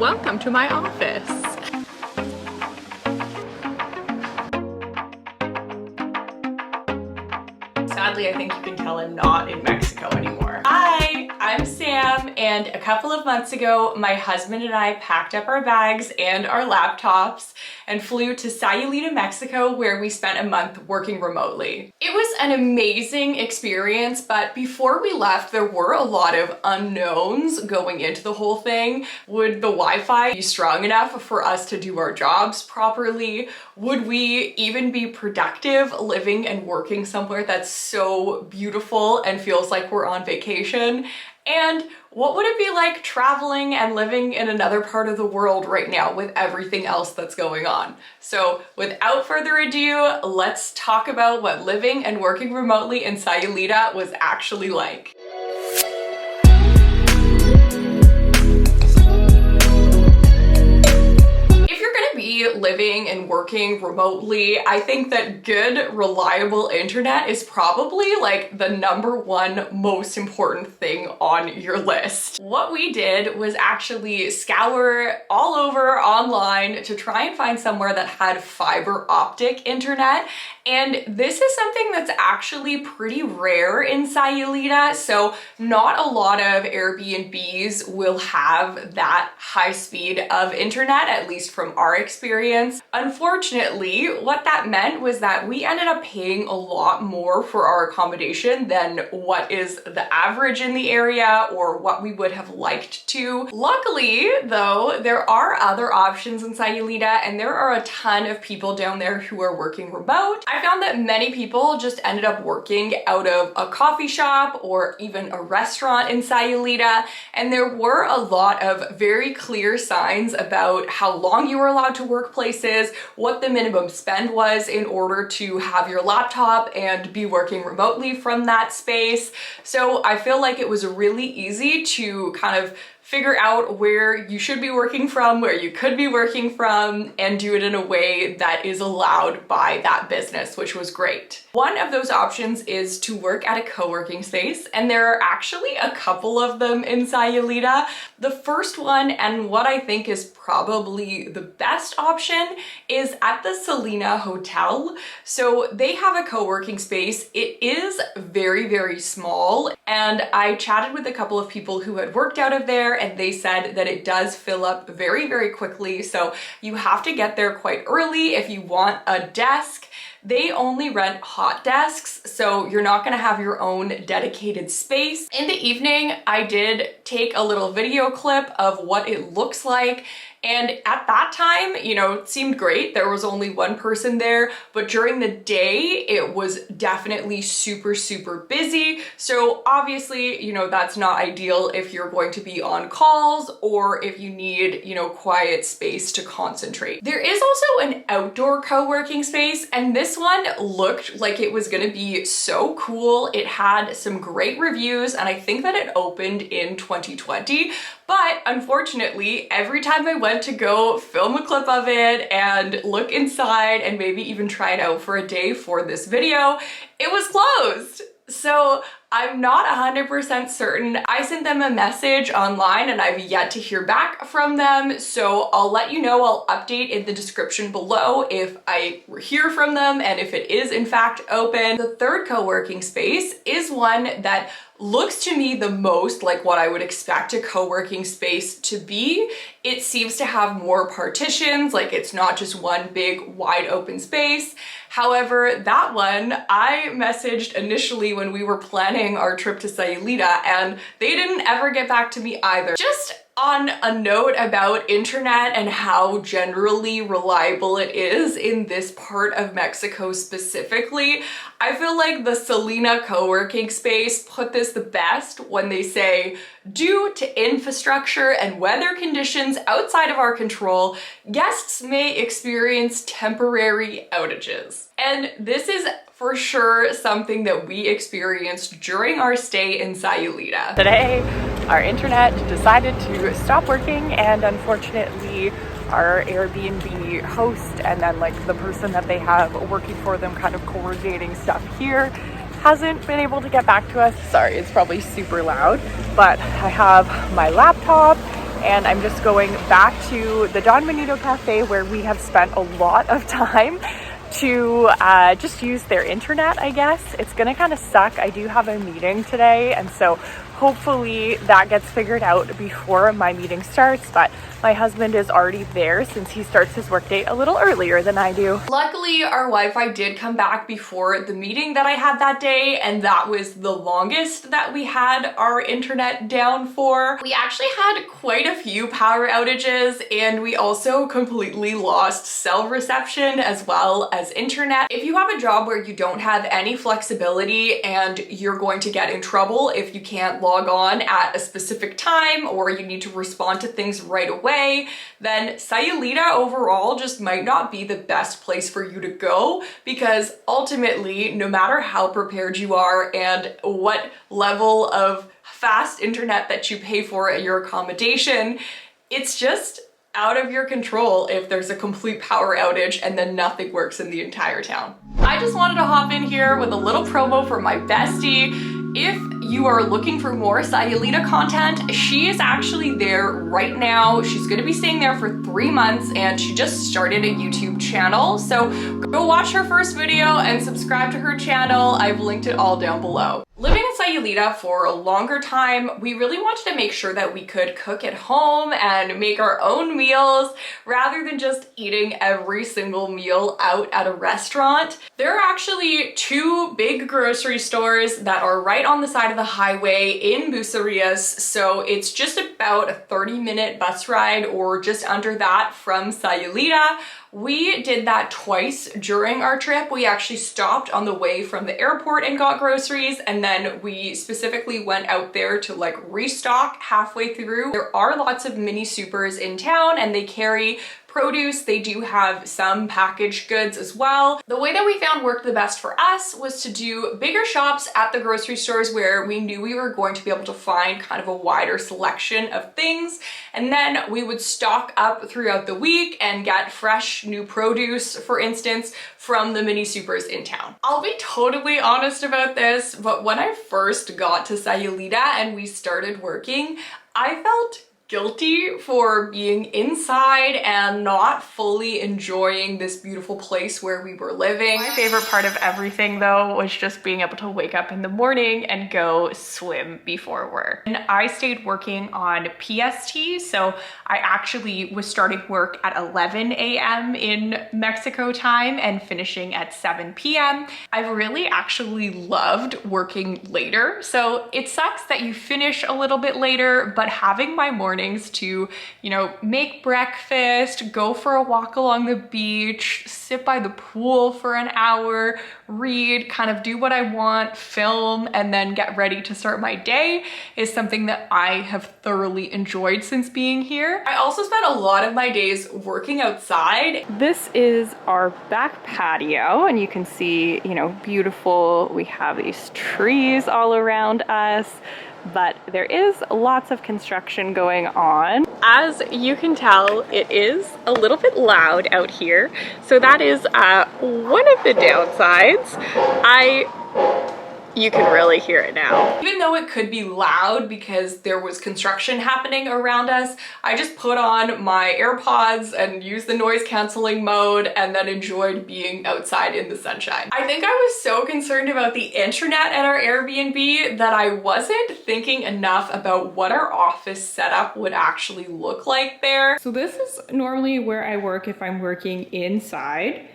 Welcome to my office. Sadly, I think you can tell I'm not in Mexico anymore. Hi, I'm Sam, and a couple of months ago, my husband and I packed up our bags and our laptops and flew to Sayulita, Mexico, where we spent a month working remotely. It was an amazing experience, but before we left, there were a lot of unknowns going into the whole thing. Would the Wi-Fi be strong enough for us to do our jobs properly? Would we even be productive living and working somewhere that's so beautiful and feels like we're on vacation? And what would it be like traveling and living in another part of the world right now with everything else that's going on? So without further ado, let's talk about what living and working remotely in Sayulita was actually like. Living and working remotely, I think that good, reliable internet is probably like the #1 most important thing on your list. What we did was actually scour all over online to try and find somewhere that had fiber optic internet. And this is something that's actually pretty rare in Sayulita, so not a lot of Airbnbs will have that high speed of internet, at least from our experience. Unfortunately, what that meant was that we ended up paying a lot more for our accommodation than what is the average in the area or what we would have liked to. Luckily, though, there are other options in Sayulita, and there are a ton of people down there who are working remote. I found that many people just ended up working out of a coffee shop or even a restaurant in Sayulita, and there were a lot of very clear signs about how long you were allowed to work places, what the minimum spend was in order to have your laptop and be working remotely from that space. So I feel like it was really easy to kind of figure out where you should be working from, where you could be working from, and do it in a way that is allowed by that business, which was great. One of those options is to work at a co-working space, and there are actually a couple of them in Sayulita. The first one, and what I think is probably the best option, is at the Selena Hotel. So they have a co-working space. It is very, very small, and I chatted with a couple of people who had worked out of there, and they said that it does fill up very, very quickly. So you have to get there quite early if you want a desk. They only rent hot desks, so you're not gonna have your own dedicated space. In the evening, I did take a little video clip of what it looks like. And at that time, you know, it seemed great. There was only one person there, but during the day, it was definitely super, super busy. So obviously, you know, that's not ideal if you're going to be on calls or if you need, you know, quiet space to concentrate. There is also an outdoor co-working space, and this one looked like it was gonna be so cool. It had some great reviews, and I think that it opened in 2020. But unfortunately, every time I went to go film a clip of it and look inside and maybe even try it out for a day for this video, it was closed. So I'm not 100% certain. I sent them a message online and I've yet to hear back from them. So I'll let you know, I'll update in the description below if I hear from them and if it is in fact open. The third co-working space is one that looks to me the most like what I would expect a co-working space to be. It seems to have more partitions, like it's not just one big wide open space. However, that one I messaged initially when we were planning our trip to Sayulita, and they didn't ever get back to me either. Just on a note about internet and how generally reliable it is in this part of Mexico specifically, I feel like the Selena co-working space put this the best when they say, due to infrastructure and weather conditions outside of our control, guests may experience temporary outages. And this is for sure something that we experienced during our stay in Sayulita. Today, our internet decided to stop working, and unfortunately our Airbnb host and then like the person that they have working for them kind of coordinating stuff here hasn't been able to get back to us. Sorry, it's probably super loud, but I have my laptop and I'm just going back to the Don Benito Cafe where we have spent a lot of time to just use their internet, I guess. It's gonna kind of suck. I do have a meeting today, and so hopefully that gets figured out before my meeting starts, but my husband is already there since he starts his workday a little earlier than I do. Luckily, our Wi-Fi did come back before the meeting that I had that day, and that was the longest that we had our internet down for. We actually had quite a few power outages, and we also completely lost cell reception as well as internet. If you have a job where you don't have any flexibility and you're going to get in trouble if you can't log on at a specific time or you need to respond to things right away, then Sayulita overall just might not be the best place for you to go, because ultimately, no matter how prepared you are and what level of fast internet that you pay for at your accommodation, it's just out of your control if there's a complete power outage and then nothing works in the entire town. I just wanted to hop in here with a little promo for my bestie. If you are looking for more Sayulita content, she is actually there right now. She's gonna be staying there for 3 months, and she just started a YouTube channel. So go watch her first video and subscribe to her channel. I've linked it all down below. Living in Sayulita for a longer time, we really wanted to make sure that we could cook at home and make our own meals rather than just eating every single meal out at a restaurant. There are actually 2 big grocery stores that are right on the side of the highway in Bucerias, so it's just about a 30-minute bus ride or just under that from Sayulita. We did that twice during our trip. We actually stopped on the way from the airport and got groceries, and then we specifically went out there to like restock halfway through. There are lots of mini supers in town and they carry produce. They do have some packaged goods as well. The way that we found worked the best for us was to do bigger shops at the grocery stores where we knew we were going to be able to find kind of a wider selection of things, and then we would stock up throughout the week and get fresh new produce, for instance, from the mini supers in town. I'll be totally honest about this, but when I first got to Sayulita and we started working, I felt guilty for being inside and not fully enjoying this beautiful place where we were living. My favorite part of everything though was just being able to wake up in the morning and go swim before work. And I stayed working on PST, so I actually was starting work at 11 a.m. in Mexico time and finishing at 7 p.m. I've really actually loved working later, so it sucks that you finish a little bit later, but having my mornings to, you know, make breakfast, go for a walk along the beach, sit by the pool for an hour, read, kind of do what I want, film, and then get ready to start my day is something that I have thoroughly enjoyed since being here. I also spent a lot of my days working outside. This is our back patio, and you can see, you know, beautiful. We have these trees all around us, but there is lots of construction going on. As you can tell, it is a little bit loud out here. So that is one of the downsides. You can really hear it now. Even though it could be loud because there was construction happening around us, I just put on my AirPods and used the noise canceling mode and then enjoyed being outside in the sunshine. I think I was so concerned about the internet at our Airbnb that I wasn't thinking enough about what our office setup would actually look like there. So this is normally where I work if I'm working inside,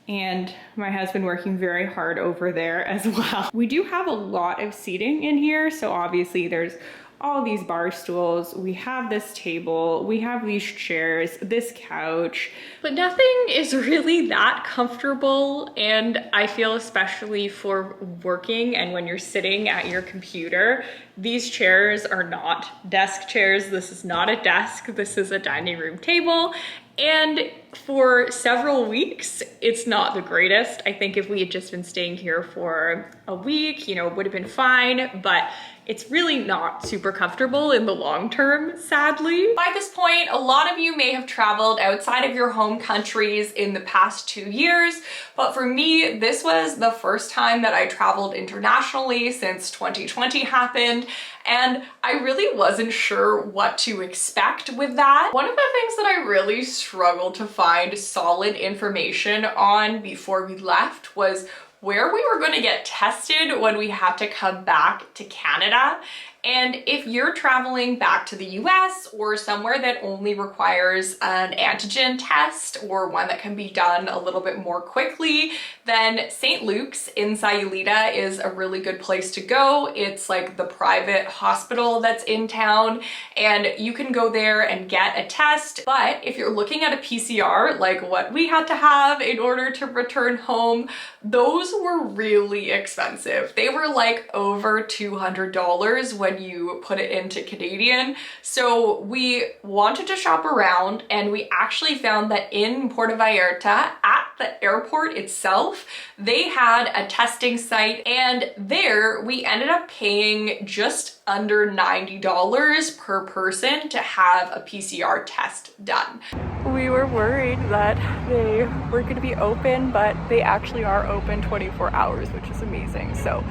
and my husband working very hard over there as well. We do have a lot of seating in here, so obviously there's all these bar stools, we have this table, we have these chairs, this couch, but nothing is really that comfortable. And I feel especially for working and when you're sitting at your computer, these chairs are not desk chairs. This is not a desk, this is a dining room table. And for several weeks, it's not the greatest. I think if we had just been staying here for a week, it would have been fine, but it's really not super comfortable in the long term, sadly. By this point, a lot of you may have traveled outside of your home countries in the past 2 years, but for me, this was the first time that I traveled internationally since 2020 happened, and I really wasn't sure what to expect with that. One of the things that I really struggled to find solid information on before we left was where we were going to get tested when we had to come back to Canada. And if you're traveling back to the US or somewhere that only requires an antigen test or one that can be done a little bit more quickly, then St. Luke's in Sayulita is a really good place to go. It's like the private hospital that's in town, and you can go there and get a test. But if you're looking at a PCR, like what we had to have in order to return home, those were really expensive. They were like over $200 when you put it into Canadian. So we wanted to shop around, and we actually found that in Puerto Vallarta at the airport itself, they had a testing site, and there we ended up paying just under $90 per person to have a PCR test done. We were worried that they were going to be open, but they actually are open 24 hours, which is amazing. So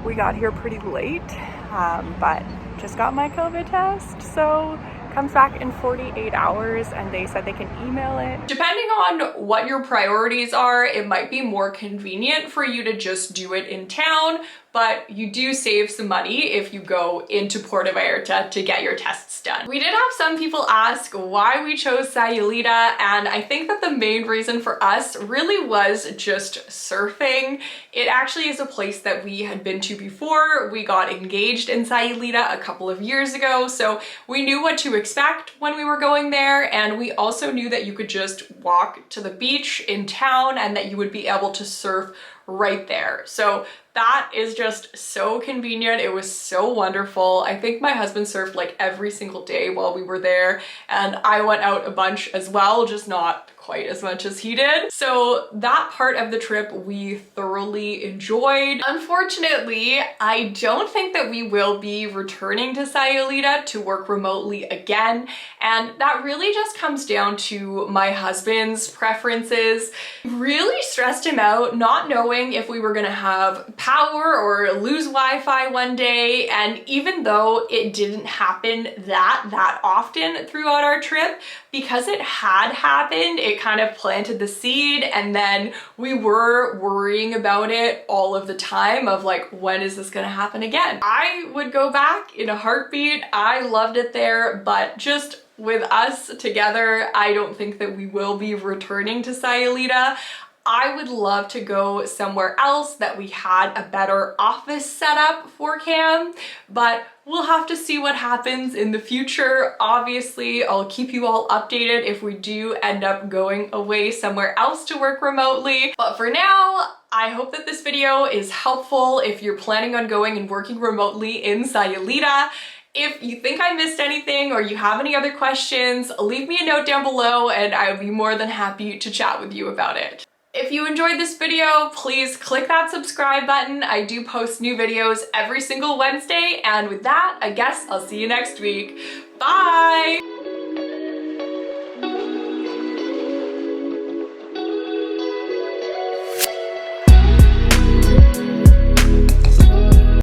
we got here pretty late, but just got my COVID test. So comes back in 48 hours, and they said they can email it. Depending on what your priorities are, it might be more convenient for you to just do it in town, but you do save some money if you go into Puerto Vallarta to get your tests done. We did have some people ask why we chose Sayulita, and I think that the main reason for us really was just surfing. It actually is a place that we had been to before. We got engaged in Sayulita a couple of years ago, so we knew what to expect when we were going there, and we also knew that you could just walk to the beach in town and that you would be able to surf right there. So that is just so convenient. It was so wonderful. I think my husband surfed like every single day while we were there, and I went out a bunch as well, just not quite as much as he did. So that part of the trip we thoroughly enjoyed. Unfortunately, I don't think that we will be returning to Sayulita to work remotely again, and that really just comes down to my husband's preferences. Really stressed him out not knowing if we were gonna have power or lose Wi-Fi one day, and even though it didn't happen that often throughout our trip, because it had happened, it kind of planted the seed, and then we were worrying about it all of the time of like, when is this gonna happen again? I would go back in a heartbeat. I loved it there, but just with us together, I don't think that we will be returning to Sayulita. I would love to go somewhere else that we had a better office setup for Cam, but we'll have to see what happens in the future. Obviously, I'll keep you all updated if we do end up going away somewhere else to work remotely. But for now, I hope that this video is helpful if you're planning on going and working remotely in Sayulita. If you think I missed anything or you have any other questions, leave me a note down below and I would be more than happy to chat with you about it. If you enjoyed this video, please click that subscribe button. I do post new videos every single Wednesday, and with that, I guess I'll see you next week. Bye!